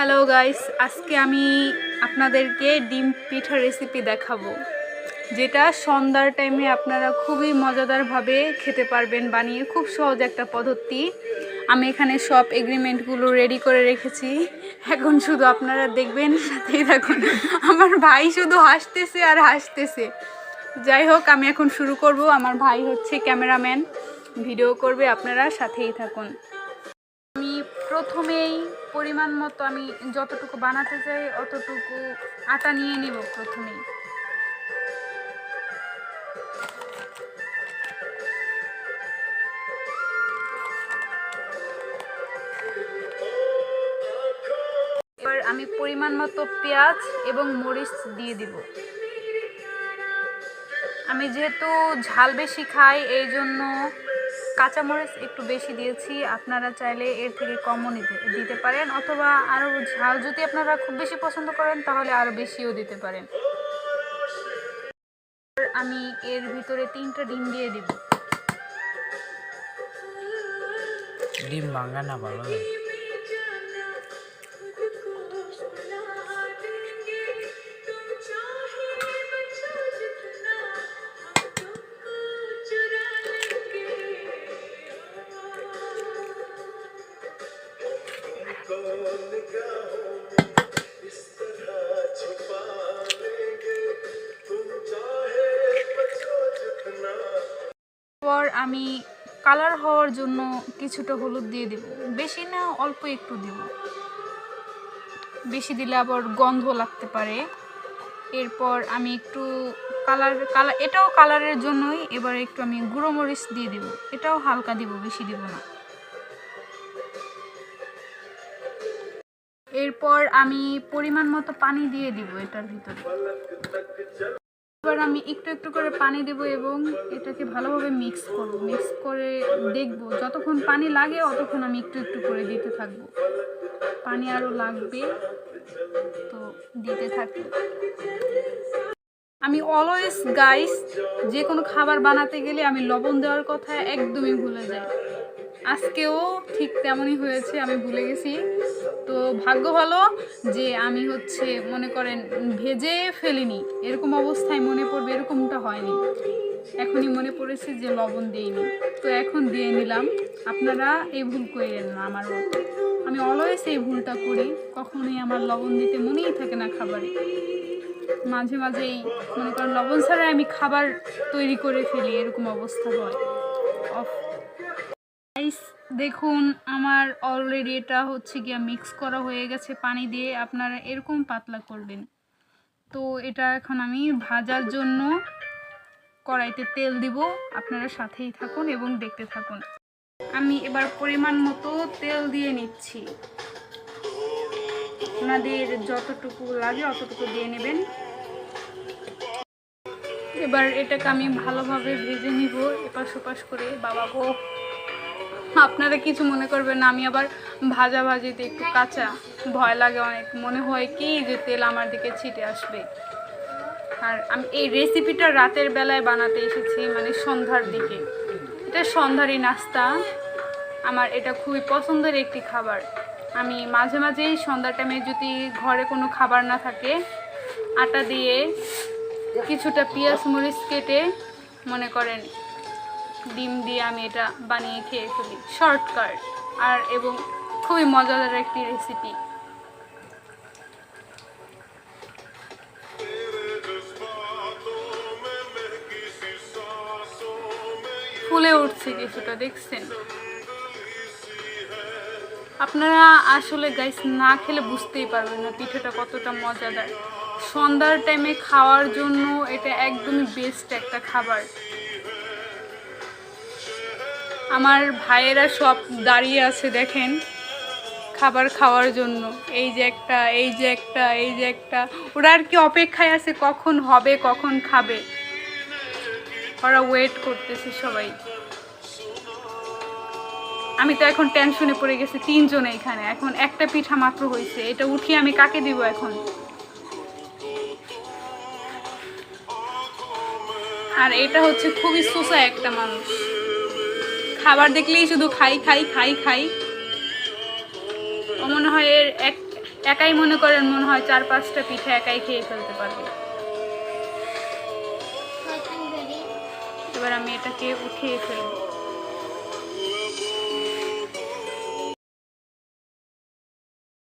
Hello guys, আজকে আমি আপনাদেরকে ডিম পিঠা রেসিপি দেখাবো, যেটা সন্ধ্যার টাইমে আপনারা খুবই মজাদারভাবে খেতে পারবেন বানিয়ে। খুব সহজ একটা পদ্ধতি। আমি এখানে সব এগ্রিমেন্টগুলো রেডি করে রেখেছি, এখন শুধু আপনারা দেখবেন, সাথেই থাকুন। আমার ভাই শুধু হাসতেছে আর হাসতেছে। যাই হোক, আমি এখন শুরু করব। আমার ভাই হচ্ছে ক্যামেরাম্যান, ভিডিও করবে, আপনারা সাথেই থাকুন। আমি প্রথমেই পরিমাণ মতো আমি যতটুকু বানাতে চাই অতটুকু আটা নিয়ে নেব। প্রথমেই এবার আমি পরিমাণ মতো পেঁয়াজ এবং মরিচ দিয়ে দিব। আমি যেহেতু ঝাল বেশি খাই, এই জন্য কাঁচামরিচ একটু বেশি দিয়েছি। আপনারা চাইলে এর থেকে কমও দিতে পারেন, অথবা আরও ঝাল যদি আপনারা খুব বেশি পছন্দ করেন তাহলে আরও বেশিও দিতে পারেন। আমি এর ভিতরে 3টা ডিম দিয়ে দিব। ডিম ভাঙা না ভালো। পর আমি কালার হওয়ার জন্য কিছুটা হলুদ দিয়ে দেব, বেশি না, অল্প একটু দেব, বেশি দিলে আবার গন্ধ লাগতে পারে। এরপর আমি একটু কালার এটাও কালারের জন্যই। এবার একটু আমি গুঁড়ো মরিচ দিয়ে দেব, এটাও হালকা দিব, বেশি দিব না। এরপর আমি পরিমাণ মতো পানি দিয়ে দিব এটার ভিতরে। এবার আমি একটু একটু করে পানি দেব এবং এটাকে ভালোভাবে মিক্স করব। মিক্স করে দেখব, যতক্ষণ পানি লাগে অতক্ষণ আমি একটু একটু করে দিতে থাকবো। পানি আরও লাগবে, তো দিতে থাকি। আমি অলওয়েজ গাইস, যে কোনো খাবার বানাতে গেলে আমি লবণ দেওয়ার কথা একদমই ভুলে যাই। আজকেও ঠিক তেমনই হয়েছে, আমি ভুলে গেছি। তো ভাগ্য ভালো যে আমি মনে করেন ভেজে ফেলিনি, এরকম অবস্থায় মনে পড়বে এরকমটা হয়নি। এখনই মনে পড়েছে যে লবণ দিইনি, তো এখন দিয়ে নিলাম। আপনারা এই ভুল করেন না আমার মতো। আমি অলওয়েজ এই ভুলটা করি, কখনোই আমার লবণ দিতে মনেই থাকে না খাবারে। মাঝে মাঝেই মনে করেন লবণ ছাড়া আমি খাবার তৈরি করে ফেলি, এরকম অবস্থা হয়। দেখুন, আমার অলরেডি এটা গিয়া মিক্স করা হয়ে গেছে পানি দিয়ে। আপনারা এরকম পাতলা করবেন। তো এটা এখন আমি ভাজার জন্য কড়াইতে তেল দিব, আপনারা সাথেই থাকুন এবং দেখতে থাকুন। আমি এবার পরিমাণ মতো তেল দিয়ে নিচ্ছি। আপনাদের যতটুকু লাগে অতটুকু দিয়ে নেবেন। এবার এটাকে আমি ভালোভাবে ভেজে নিব, এপাশ ওপাশ করে। বাবা গো, আপনারা কিছু মনে করবেন না, আমি আবার ভাজিতে একটু কাঁচা, ভয় লাগে অনেক। মনে হয় কি যে তেল আমার দিকে ছিটে আসবে। আর আমি এই রেসিপিটা রাতের বেলায় বানাতে এসেছি, মানে সন্ধ্যার দিকে। এটা সন্ধ্যারই নাস্তা। আমার এটা খুবই পছন্দের একটি খাবার। আমি মাঝে মাঝেই সন্ধ্যার টাইমে যদি ঘরে কোনো খাবার না থাকে, আটা দিয়ে কিছুটা পেঁয়াজ মরিচ কেটে মনে করেন ডিম দিয়ে আমি এটা বানিয়ে খেয়ে ফেলি। শর্টকাট আর এবং খুবই মজাদার একটি রেসিপি। ফুলে উঠছে কিছুটা, দেখছেন? আপনারা আসলে গাইস না খেলে বুঝতেই পারবেন না পিঠাটা কতটা মজাদার। সন্ধ্যার টাইমে খাওয়ার জন্য এটা একদমই বেস্ট একটা খাবার। আমার ভাইয়েরা সব দাঁড়িয়ে আছে দেখেন খাবার খাওয়ার জন্য। এই যে একটা, এই যে একটা, এই যে একটা, ওরা আর কি অপেক্ষায় আছে কখন হবে, কখন খাবে। ওরা ওয়েট করতেছে সবাই। আমি তো এখন টেনশনে পড়ে গেছি, 3 জন এখানে, এখন একটা পিঠা মাত্র হয়েছে, এটা উঠিয়ে আমি কাকে দিব এখন? আর এটা খুবই সোসা একটা মানুষ, খাবার দেখলেই শুধু খাই খাই খাই খাই। মনে হয় এর একাই মনে করেন মনে হয় 4-5টা পিঠা একাই খেয়ে ফেলতে পারবে। এবার আমি এটাকে উঠিয়ে ফেলবো।